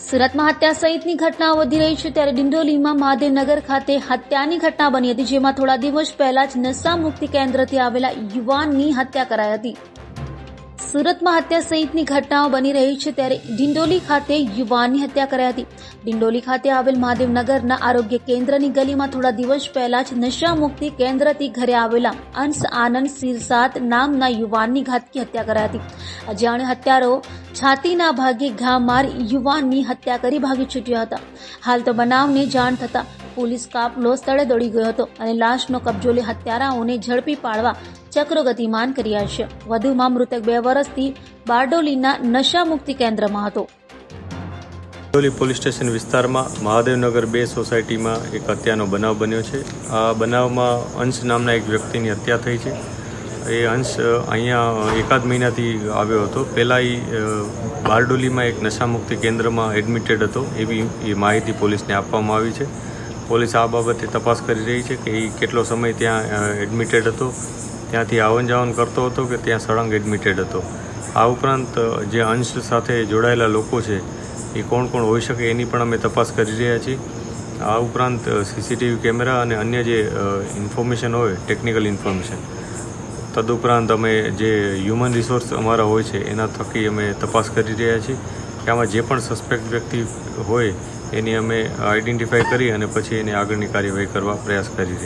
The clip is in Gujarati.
સુરતમાં હત્યા સહિતની ઘટનાઓ વધી રહી છે ત્યારે ડિંડોલીમાં મહાદેવનગર ખાતે હત્યાની ઘટના બની હતી, જેમાં થોડા દિવસ પહેલા જ નશા મુક્તિ કેન્દ્રથી આવેલા યુવાનની હત્યા કરાઈ હતી। સુરતમાં હત્યા સહિતની ઘટનાઓ બની રહી છે ત્યારે ડિંડોલી ખાતે યુવાનની હત્યા કરાઈ હતી। ડિંડોલી ખાતે આવેલ મહાદેવનગરના આરોગ્ય કેન્દ્રની ગલીમાં થોડા દિવસ પહેલા જ નશા મુક્તિ કેન્દ્રથી ઘરે આવેલા અંશ આનંદ સિરસાત નામના યુવાનની ઘાતકી હત્યા કરાઈ હતી। અજાણ્યા હત્યારો છાતીના ભાગે ઘા મારી યુવાનની હત્યા કરી ભાગી છૂટ્યા હતા। હાલ તો બનાવને જાણ થતા પોલીસ કાફલો સ્થળે દોડી ગયો હતો અને લાશનો કબજો લઈ હત્યારાઓને ઝડપી પાડવા ચક્રો ગતિમાન કર્યા છે। વધુમાં મૃતક 2 વર્ષથી બારડોલીના નશા મુક્તિ કેન્દ્રમાં હતો। ડિંડોલી પોલીસ સ્ટેશન વિસ્તારમાં મહાદેવનગર 2 સોસાયટીમાં એક હત્યાનો બનાવ બન્યો છે। આ બનાવમાં અંશ નામના એક વ્યક્તિની હત્યા થઈ છે। એ અંશ અહીંયા એકાદ મહિનાથી આવ્યો હતો। પહેલાં એ બારડોલીમાં એક નશામુક્તિ કેન્દ્રમાં એડમિટેડ હતો એવી એ માહિતી પોલીસને આપવામાં આવી છે। પોલીસ આ બાબતે તપાસ કરી રહી છે કે એ કેટલો સમય ત્યાં એડમિટેડ હતો, ત્યાંથી આવન જાવન કરતો હતો કે ત્યાં સળંગ એડમિટેડ હતો। આ ઉપરાંત જે અંશ સાથે જોડાયેલા લોકો છે એ કોણ કોણ હોઈ શકે એની પણ અમે તપાસ કરી રહ્યા છીએ। આ ઉપરાંત સીસીટીવી કેમેરા અને અન્ય જે ઇન્ફોર્મેશન હોય, ટેકનિકલ ઇન્ફોર્મેશન, તદુપરાંત અમે જે હ્યુમન રિસોર્સ અમારા હોય છે એના થકી અમે તપાસ કરી રહ્યા છીએ કે આમાં જે પણ સસ્પેક્ટ વ્યક્તિ હોય એની અમે આઈડેન્ટિફાઈ કરી અને પછી એની આગળની કાર્યવાહી કરવા પ્રયાસ કરી રહ્યા છીએ।